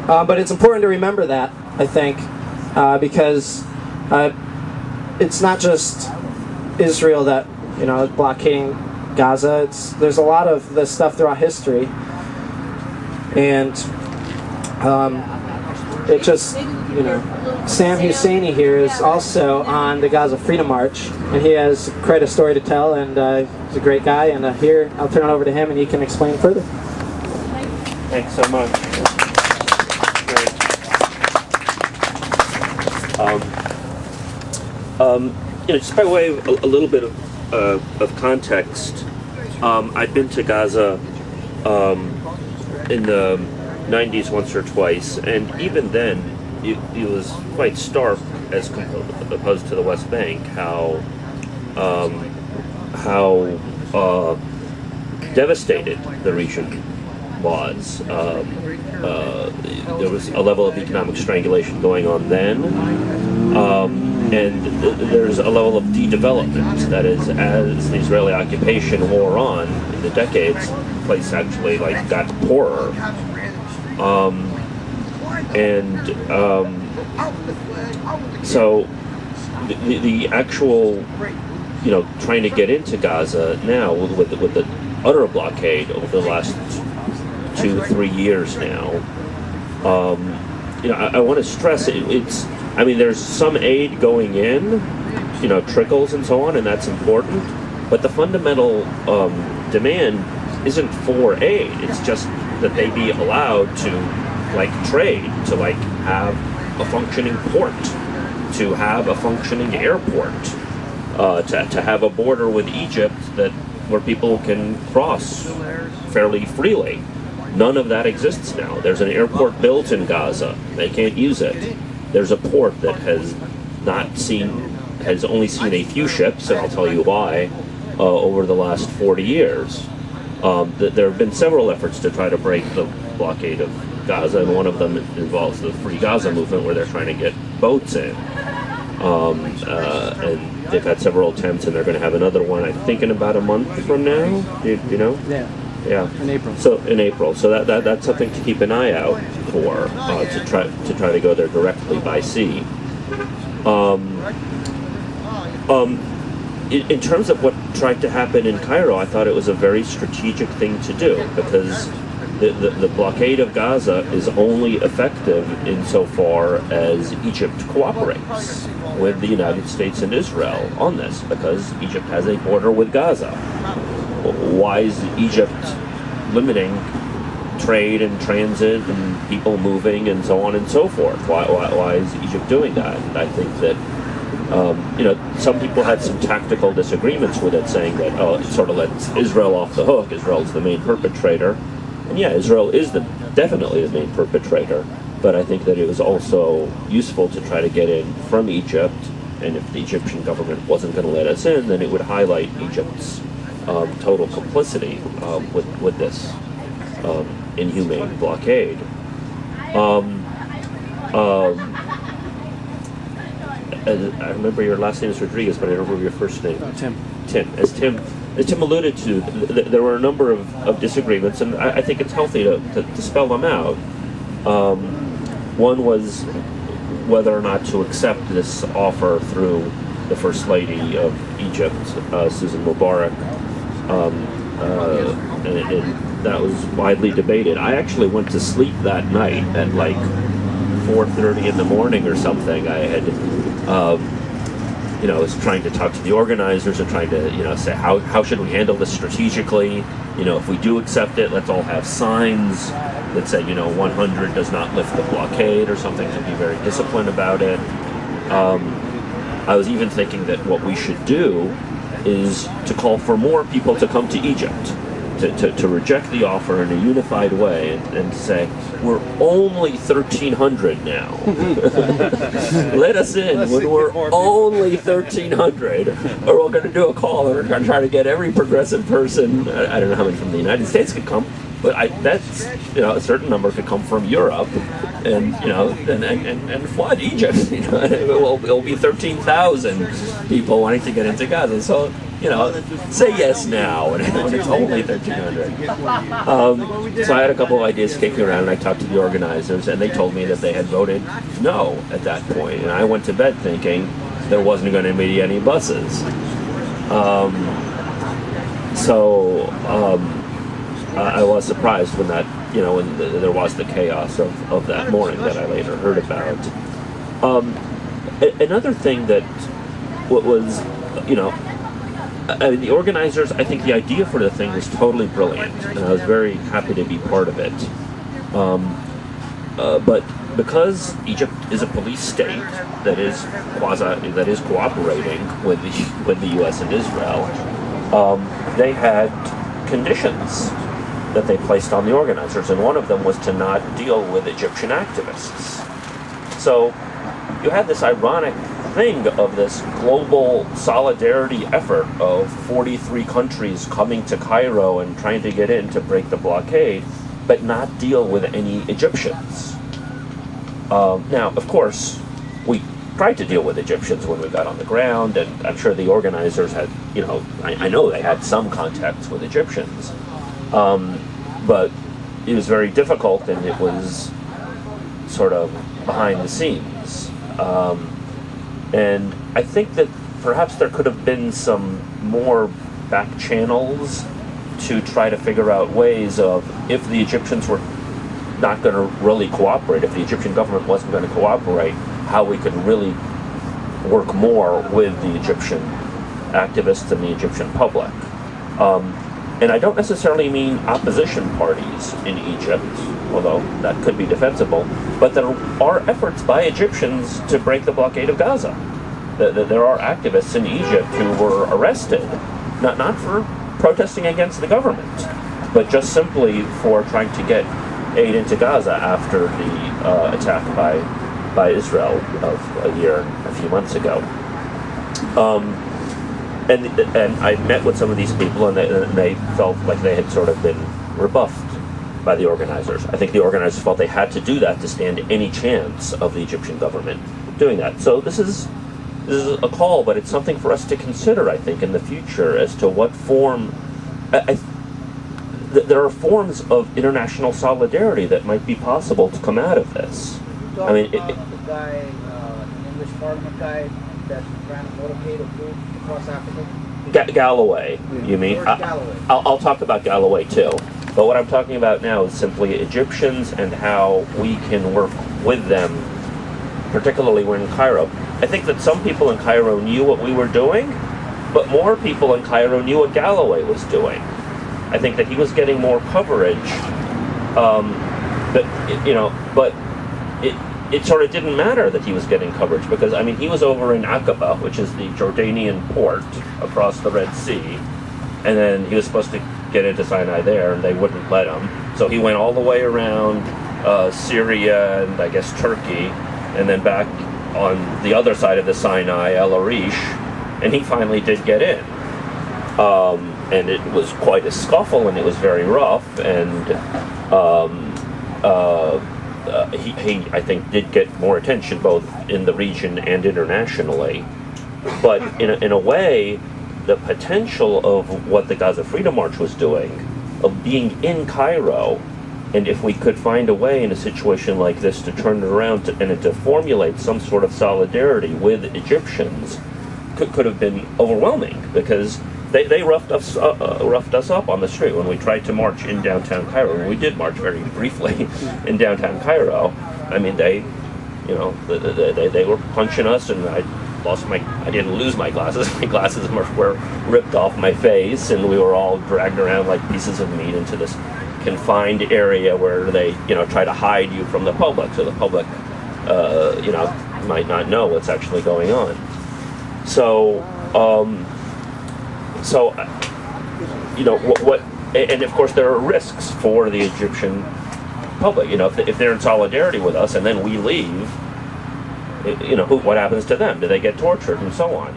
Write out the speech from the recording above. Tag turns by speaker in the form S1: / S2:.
S1: But it's important to remember that, I think, because it's not just Israel that is blockading Gaza. There's a lot of this stuff throughout history, and it just Sam Husseini here is also on the Gaza Freedom March, and he has quite a story to tell, and he's a great guy, and here I'll turn it over to him and he can explain further.
S2: Thanks so much. Great. Just by way of a little bit of context, I've been to Gaza in the 90s once or twice, and even then it was quite stark as opposed to the West Bank how devastated the region was. There was a level of economic strangulation going on then, and there's a level of de-development. That is, as the Israeli occupation wore on in the decades, the place actually got poorer. So the actual, trying to get into Gaza now with the utter blockade over the last 2-3 years now, I want to stress there's some aid going in, trickles and so on, and that's important, but the fundamental demand isn't for aid. It's just that they be allowed to trade, to have a functioning port, to have a functioning airport, to have a border with Egypt where people can cross fairly freely. None of that exists now. There's an airport built in Gaza. They can't use it. There's a port that has only seen a few ships, and I'll tell you why, over the last 40 years. There have been several efforts to try to break the blockade of Gaza, and one of them involves the Free Gaza movement, where they're trying to get boats in. And they've had several attempts, and they're going to have another one, I think, in about a month from now. Do you know? Yeah. In April. So that's something to keep an eye out for, to try to go there directly by sea. In terms of what tried to happen in Cairo, I thought it was a very strategic thing to do, because the blockade of Gaza is only effective insofar as Egypt cooperates with the United States and Israel on this, because Egypt has a border with Gaza. Why is Egypt limiting trade and transit and people moving and so on and so forth? Why is Egypt doing that? And I think that some people had some tactical disagreements with it, saying that, it sort of lets Israel off the hook. Israel's the main perpetrator. And yeah, Israel is definitely the main perpetrator. But I think that it was also useful to try to get in from Egypt. And if the Egyptian government wasn't going to let us in, then it would highlight Egypt's total complicity with this inhumane blockade. I remember your last name is Rodriguez, but I don't remember your first name.
S1: Tim.
S2: As Tim alluded to, there were a number of disagreements, and I think it's healthy to spell them out. One was whether or not to accept this offer through the First Lady of Egypt, Susan Mubarak, and that was widely debated. I actually went to sleep that night at 4:30 in the morning or something. I had, was trying to talk to the organizers and trying to, say how should we handle this strategically? If we do accept it, let's all have signs that say, 100 does not lift the blockade or something, to be very disciplined about it. I was even thinking that what we should do is to call for more people to come to Egypt, to reject the offer in a unified way and say, we're only 1,300 now. Let us in when we're only 1,300. Or we're going to do a call and we're going to try to get every progressive person, I don't know how many from the United States could come, but that's, a certain number could come from Europe and flood Egypt. It will be 13,000 people wanting to get into Gaza. So say yes now, and when it's only 1,300. So I had a couple of ideas kicking around, and I talked to the organizers, and they told me that they had voted no at that point, and I went to bed thinking there wasn't going to be any buses. I was surprised when that, when there was the chaos of that morning that I later heard about. Another thing that was, the organizers, I think the idea for the thing was totally brilliant, and I was very happy to be part of it. But because Egypt is a police state that is cooperating with the U.S. and Israel, they had conditions that they placed on the organizers, and one of them was to not deal with Egyptian activists. So you had this ironic thing of this global solidarity effort of 43 countries coming to Cairo and trying to get in to break the blockade, but not deal with any Egyptians. Now, of course, we tried to deal with Egyptians when we got on the ground, and I'm sure the organizers had, I know they had some contacts with Egyptians, but it was very difficult, and it was sort of behind the scenes. And I think that perhaps there could have been some more back channels to try to figure out ways of, if the Egyptians were not going to really cooperate, if the Egyptian government wasn't going to cooperate, how we could really work more with the Egyptian activists and the Egyptian public. And I don't necessarily mean opposition parties in Egypt, although that could be defensible, but there are efforts by Egyptians to break the blockade of Gaza. There are activists in Egypt who were arrested, not for protesting against the government, but just simply for trying to get aid into Gaza after the attack by Israel of a few months ago. And I met with some of these people, and they felt like they had sort of been rebuffed by the organizers. I think the organizers felt they had to do that to stand any chance of the Egyptian government doing that. So this is a call, but it's something for us to consider, I think, in the future as to what form. There are forms of international solidarity that might be possible to come out of this.
S3: I mean, the guy, English Parliament guy that ran a motorcade of food across Africa?
S2: Galloway, you mean?
S3: Galloway.
S2: I'll talk about Galloway too. But what I'm talking about now is simply Egyptians and how we can work with them, particularly when in Cairo. I think that some people in Cairo knew what we were doing, but more people in Cairo knew what Galloway was doing. I think that he was getting more coverage, but it sort of didn't matter that he was getting coverage, because he was over in Aqaba, which is the Jordanian port across the Red Sea, and then he was supposed to get into Sinai there, and they wouldn't let him. So he went all the way around Syria and I guess Turkey, and then back on the other side of the Sinai, El Arish, and he finally did get in. And it was quite a scuffle, and it was very rough, and he I think did get more attention both in the region and internationally. But in a way, the potential of what the Gaza Freedom March was doing, of being in Cairo, and if we could find a way in a situation like this to turn it around and to formulate some sort of solidarity with Egyptians, could have been overwhelming, because they roughed us up on the street when we tried to march in downtown Cairo. And we did march very briefly in downtown Cairo. They were punching us, and I didn't lose my glasses. My glasses were ripped off my face, and we were all dragged around like pieces of meat into this confined area where they, try to hide you from the public, so the public, might not know what's actually going on. And of course there are risks for the Egyptian public. If they're in solidarity with us and then we leave, what happens to them? Do they get tortured and so on?